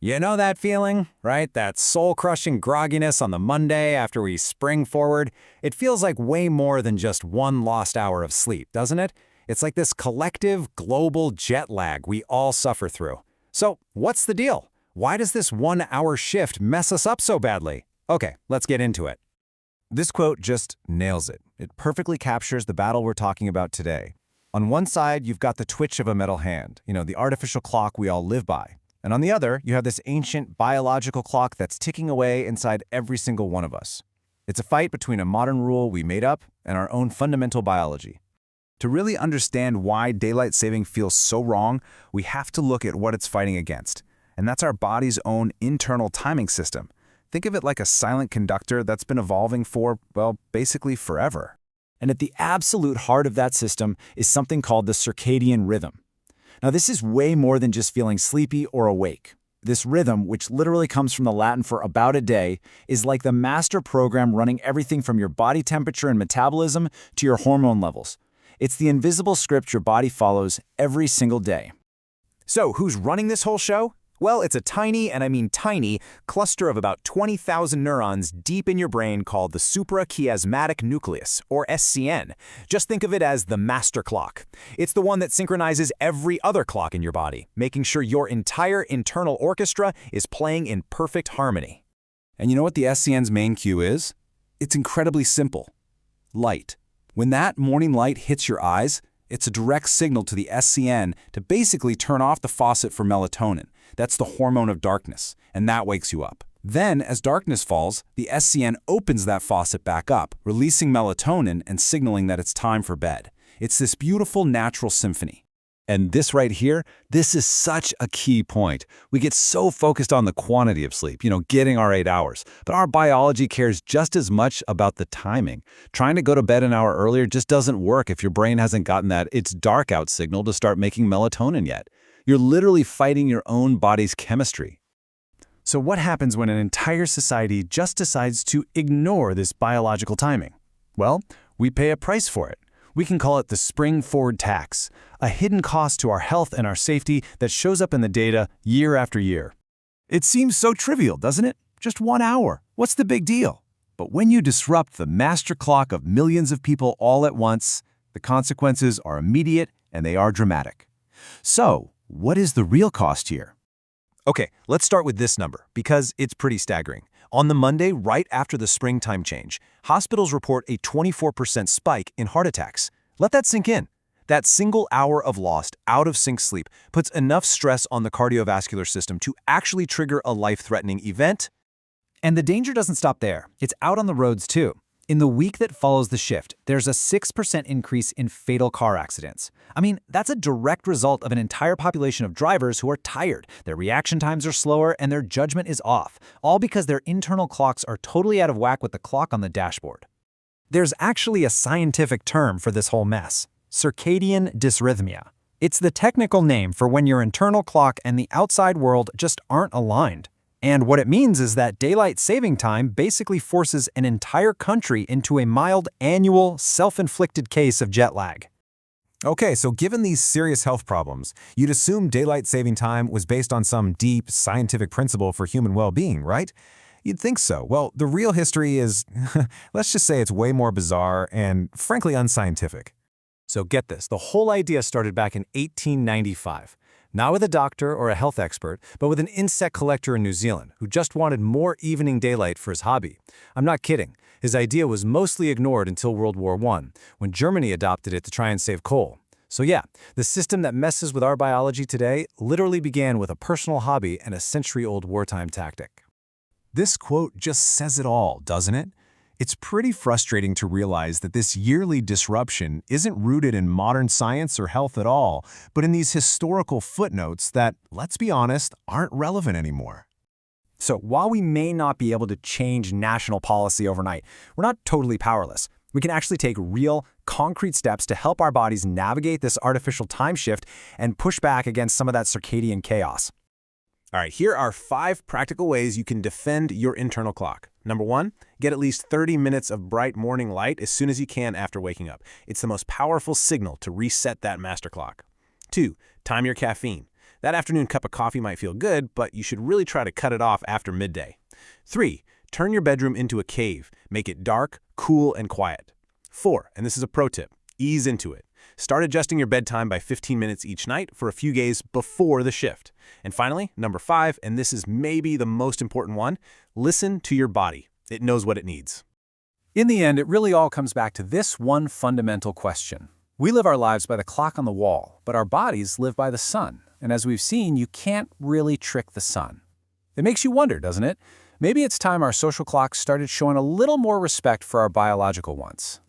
You know that feeling, right? That soul-crushing grogginess on the Monday after we spring forward? It feels like way more than just one lost hour of sleep, doesn't it? It's like this collective, global jet lag we all suffer through. So, what's the deal? Why does this 1 hour shift mess us up so badly? Okay, let's get into it. This quote just nails it. It perfectly captures the battle we're talking about today. On one side, you've got the twitch of a metal hand, the artificial clock we all live by. And on the other, you have this ancient biological clock that's ticking away inside every single one of us. It's a fight between a modern rule we made up and our own fundamental biology. To really understand why daylight saving feels so wrong, we have to look at what it's fighting against. And that's our body's own internal timing system. Think of it like a silent conductor that's been evolving for, well, basically forever. And at the absolute heart of that system is something called the circadian rhythm. Now, this is way more than just feeling sleepy or awake. This rhythm, which literally comes from the Latin for about a day, is like the master program running everything from your body temperature and metabolism to your hormone levels. It's the invisible script your body follows every single day. So, who's running this whole show? Well, it's a tiny, and I mean tiny, cluster of about 20,000 neurons deep in your brain called the suprachiasmatic nucleus, or SCN. Just think of it as the master clock. It's the one that synchronizes every other clock in your body, making sure your entire internal orchestra is playing in perfect harmony. And you know what the SCN's main cue is? It's incredibly simple. Light. When that morning light hits your eyes, it's a direct signal to the SCN to basically turn off the faucet for melatonin. That's the hormone of darkness, and that wakes you up. Then, as darkness falls, the SCN opens that faucet back up, releasing melatonin and signaling that it's time for bed. It's this beautiful natural symphony. And this right here, this is such a key point. We get so focused on the quantity of sleep, getting our 8 hours. But our biology cares just as much about the timing. Trying to go to bed an hour earlier just doesn't work if your brain hasn't gotten that "it's dark out" signal to start making melatonin yet. You're literally fighting your own body's chemistry. So what happens when an entire society just decides to ignore this biological timing? Well, we pay a price for it. We can call it the spring forward tax, a hidden cost to our health and our safety that shows up in the data year after year. It seems so trivial, doesn't it? Just 1 hour. What's the big deal? But when you disrupt the master clock of millions of people all at once, the consequences are immediate and they are dramatic. So, what is the real cost here? Okay, let's start with this number, because it's pretty staggering. On the Monday, right after the springtime change, hospitals report a 24% spike in heart attacks. Let that sink in. That single hour of lost, out-of-sync sleep puts enough stress on the cardiovascular system to actually trigger a life-threatening event. And the danger doesn't stop there. It's out on the roads too. In the week that follows the shift, there's a 6% increase in fatal car accidents. I mean, that's a direct result of an entire population of drivers who are tired, their reaction times are slower, and their judgment is off, all because their internal clocks are totally out of whack with the clock on the dashboard. There's actually a scientific term for this whole mess: circadian dysrhythmia. It's the technical name for when your internal clock and the outside world just aren't aligned. And what it means is that daylight saving time basically forces an entire country into a mild annual self-inflicted case of jet lag. Okay, so given these serious health problems, you'd assume daylight saving time was based on some deep scientific principle for human well-being, right? You'd think so. Well, the real history is, let's just say it's way more bizarre and frankly unscientific. So get this, the whole idea started back in 1895. Not with a doctor or a health expert, but with an insect collector in New Zealand who just wanted more evening daylight for his hobby. I'm not kidding. His idea was mostly ignored until World War I, when Germany adopted it to try and save coal. So yeah, the system that messes with our biology today literally began with a personal hobby and a century-old wartime tactic. This quote just says it all, doesn't it? It's pretty frustrating to realize that this yearly disruption isn't rooted in modern science or health at all, but in these historical footnotes that, let's be honest, aren't relevant anymore. So while we may not be able to change national policy overnight, we're not totally powerless. We can actually take real, concrete steps to help our bodies navigate this artificial time shift and push back against some of that circadian chaos. All right, here are 5 practical ways you can defend your internal clock. Number 1, get at least 30 minutes of bright morning light as soon as you can after waking up. It's the most powerful signal to reset that master clock. 2, time your caffeine. That afternoon cup of coffee might feel good, but you should really try to cut it off after midday. 3. Turn your bedroom into a cave. Make it dark, cool, and quiet. 4. And this is a pro tip. Ease into it. Start adjusting your bedtime by 15 minutes each night for a few days before the shift. And finally, number 5, and this is maybe the most important one, listen to your body. It knows what it needs. In the end, it really all comes back to this one fundamental question. We live our lives by the clock on the wall, but our bodies live by the sun. And as we've seen, you can't really trick the sun. It makes you wonder, doesn't it? Maybe it's time our social clocks started showing a little more respect for our biological ones.